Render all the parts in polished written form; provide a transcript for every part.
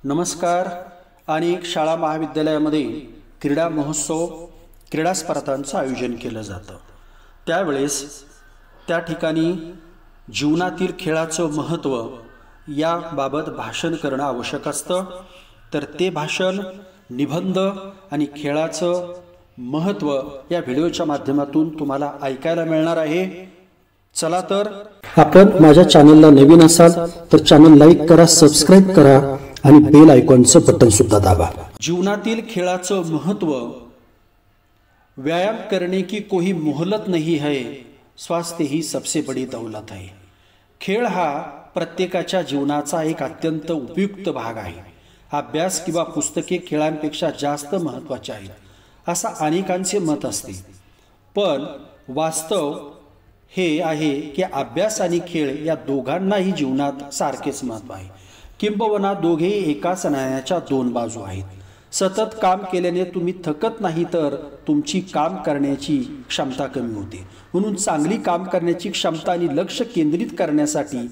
नमस्कार। अनेक शाळा महाविद्यालयामध्ये क्रीडा महोत्सव क्रीडा स्पर्धांचं आयोजन केलं जातं। त्यावेळेस त्या ठिकाणी जीवनातील खेळाचं महत्त्व याबाबत भाषण करणं आवश्यक असतं। तर ते भाषण निबंध आणि खेळाचं महत्त्व या व्हिडिओच्या माध्यमातून तुम्हाला ऐकायला मिळणार आहे। चला तर आपण माझ्या चॅनलला नवीन असाल तर चॅनल लाईक करा, सबस्क्राइब करा आणि बेल आयकॉनचं बटन सुद्धा दाबा। जीवनातील खेळाचं महत्त्व, व्यायाम करने की कोई मोहलत नहीं है, स्वास्थ्य ही सबसे बड़ी दौलत है। खेळ हा प्रत्येकाच्या जीवनाचा एक अत्यंत उपयुक्त भाग आहे। अभ्यास किंवा पुस्तके खेळांपेक्षा जास्त महत्त्वाचे आहेत असा अनेकांचे मत असते, पण वास्तव हे आहे की अभ्यास आणि खेळ या दोघांनाही जीवनात सारखेच महत्त्व आहे। किंबहुना दोघेही एकाच नाण्याच्या दोन बाजू आहेत। सतत काम केल्याने तुम्ही थकत नाही, तर तुमची काम करण्याची क्षमता कमी होते। म्हणून चांगली काम करण्याची क्षमता आणि लक्ष केंद्रित करण्यासाठी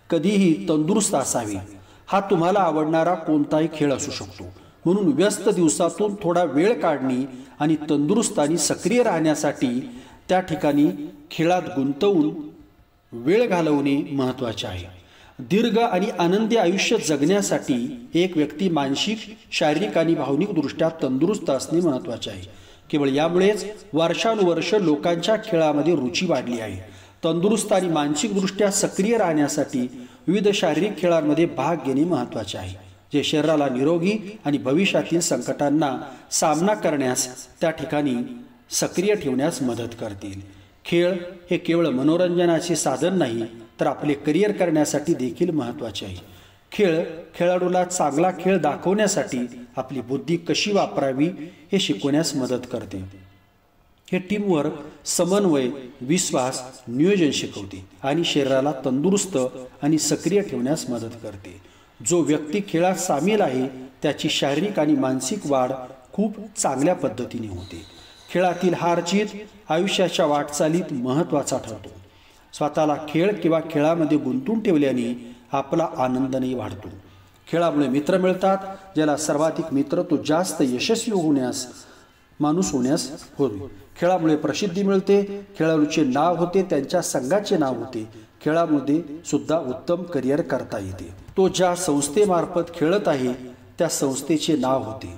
कधीही तंदुरुस्त असावे। हा तुम्हाला आवडणारा कोणताही खेळ असू शकतो। म्हणून व्यस्त दिवसातून थोडा वेळ काढणे आणि तंदुरुस्त आणि सक्रिय राहण्यासाठी त्या ठिकाणी खेळात गुंतवून वेळ घालवणे महत्त्वाचे आहे। दीर्घ आणि आनंदी आयुष्य जगण्यासाठी एक व्यक्ती मानसिक, शारीरिक आणि भावनिक दृष्ट्या तंदुरुस्त असणे महत्त्वाचे आहे। केवळ यामुळेच वर्षानुवर्ष लोकांच्या खेळामध्ये रुची वाढली आहे। तंदुरुस्त आणि मानसिक दृष्ट्या सक्रिय राहण्यासाठी विविध शारीरिक खेळांमध्ये भाग घेणे महत्त्वाचे आहे, जे शरीराला निरोगी आणि भविष्यातील संकटांना सामना करण्यास त्या ठिकाणी सक्रिय ठेवण्यास मदत करतील। खेळ हे केवळ मनोरंजनाचे साधन नाही, तर आपले करिअर करण्यासाठी देखील महत्त्वाचे आहे। खेळाडूला चांगला खेळ दाखवण्यासाठी आपली बुद्धी कशी वापरावी हे शिकवण्यास मदत करते। हे टीमवर्क, समन्वय, विश्वास, नियोजन शिकवते आणि शरीराला तंदुरुस्त आणि सक्रिय ठेवण्यास मदत करते। जो व्यक्ती खेळात सामील आहे त्याची शारीरिक आणि मानसिक वाढ खूप चांगल्या पद्धतीने होते। खेळातील हार-जीत आयुष्याच्या वाटचालीत महत्त्वाचा ठरतो। स्वतःला खेळ किंवा खेळामध्ये गुंतवून ठेवल्याने आपला आनंदही वाढतो। खेळामुळे मित्र मिळतात, ज्याला सर्वाधिक मित्र तो जास्त यशस्वी माणूस होण्यास होतो। खेळामुळे प्रसिद्धी मिळते, खेळाडूचे नाव होते, त्यांच्या संघाचे नाव होते। खेळामध्ये सुद्धा उत्तम करिअर करता येते। तो ज्या संस्थेमार्फत खेळत आहे त्या संस्थेचे नाव होते।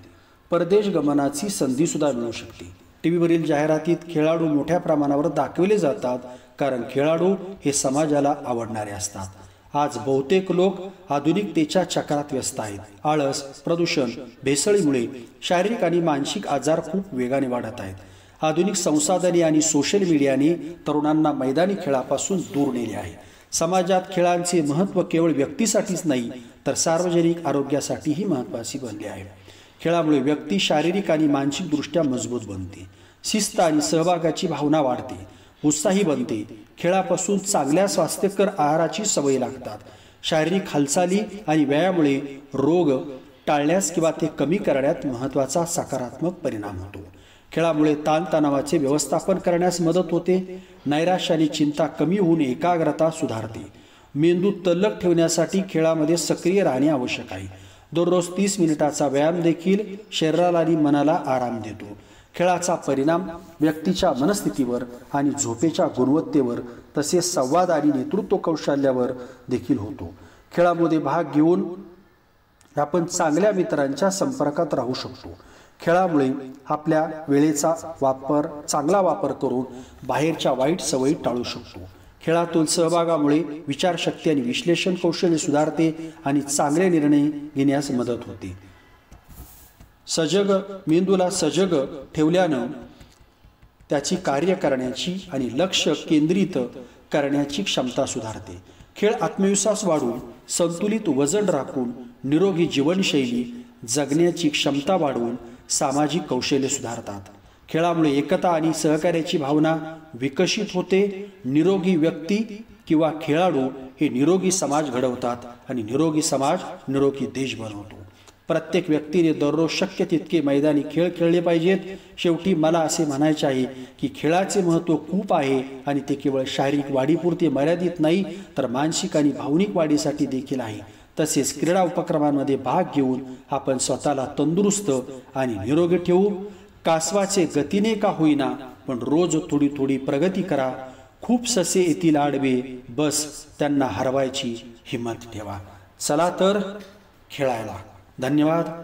परदेश गमनाची संधी सुद्धा मिळू शकते। टीव्हीवरील जाहिरातीत खेळाडू मोठ्या प्रमाणावर दाखवले जातात, कारण खेळाडू हे समाजाला आवडणारे असतात। आज बहुतेक लोक आधुनिकतेच्या चक्रात व्यस्त आहेत। आळस, प्रदूषण, भेसळीमुळे शारीरिक आणि मानसिक आजार खूप वेगाने वाढत आहेत। आधुनिक संसाधने आणि सोशल मीडियाने तरुणांना मैदानी खेळापासून दूर नेले आहे। समाजात खेळांचे महत्त्व केवळ व्यक्तीसाठीच नाही, तर सार्वजनिक आरोग्यासाठीही महत्त्वाचे बनले आहे। खेळामुळे व्यक्ती शारीरिक आणि मानसिक दृष्ट्या मजबूत बनते। शिस्त आणि सहभागाची भावना वाढते, उत्साही बनते। खेळापासून चांगल्या स्वास्थ्यकर आहाराची सवय लागतात। शारीरिक हालचाली आणि व्यायामामुळे रोग टाळण्यास किंवा ते कमी करण्यात महत्त्वाचा सकारात्मक परिणाम होतो। खेळामुळे ताणतणावाचे व्यवस्थापन करण्यास मदत होते। नैराश्य आणि चिंता कमी होऊन एकाग्रता सुधारते। मेंदू तल्लख ठेवण्यासाठी खेळामध्ये सक्रिय राहणे आवश्यक आहे। दररोज 30 मिनिटाचा व्यायाम देखील शरीराला आणि मनाला आराम देतो। खेळाचा परिणाम व्यक्तीच्या मनस्थितीवर आणि झोपेच्या गुणवत्तेवर, तसेच संवाद आणि नेतृत्व कौशल्यावर देखील होतो। खेळामध्ये भाग घेऊन आपण चांगल्या मित्रांच्या संपर्कात राहू शकतो। खेळामुळे आपल्या वेळेचा चांगला वापर करून बाहेरच्या वाईट सवयी टाळू शकतो। खेळातून सहभागामुळे विचारशक्ती आणि विश्लेषण कौशल्य सुधारते आणि चांगले निर्णय घेण्यास मदत होते। मेंदूला सजग ठेवल्यानं त्याची कार्य करण्याची आणि लक्ष केंद्रित करण्याची क्षमता सुधारते। खेळ आत्मविश्वास वाढवून, संतुलित वजन राखून, निरोगी जीवनशैली जगण्याची क्षमता वाढवून सामाजिक कौशल्य सुधारतात। खेळामुळे एकता आणि सहकार्याची भावना विकसित होते। निरोगी व्यक्ती किंवा खेळाडू हे निरोगी समाज घडवतात आणि निरोगी समाज निरोगी देश बनवतो। प्रत्येक व्यक्तीने दररोज शक्य तितके मैदानी खेळ खेळले पाहिजेत। शेवटी मला असे म्हणायचे आहे की खेळाचे महत्त्व खूप आहे आणि ते केवळ शारीरिक वाढीपुरते मर्यादित नाही, तर मानसिक आणि भावनिक वाढीसाठी देखील आहे। तसेच क्रीडा उपक्रमांमध्ये भाग घेऊन आपण स्वतःला तंदुरुस्त आणि निरोगी ठेवू. कासवाचे गतीने का होईना पण रोज थोडी थोडी प्रगती करा. खूप ससे येतील आडवे, बस त्यांना हरवायची हिंमत ठेवा. चला तर खेळायला. धन्यवाद.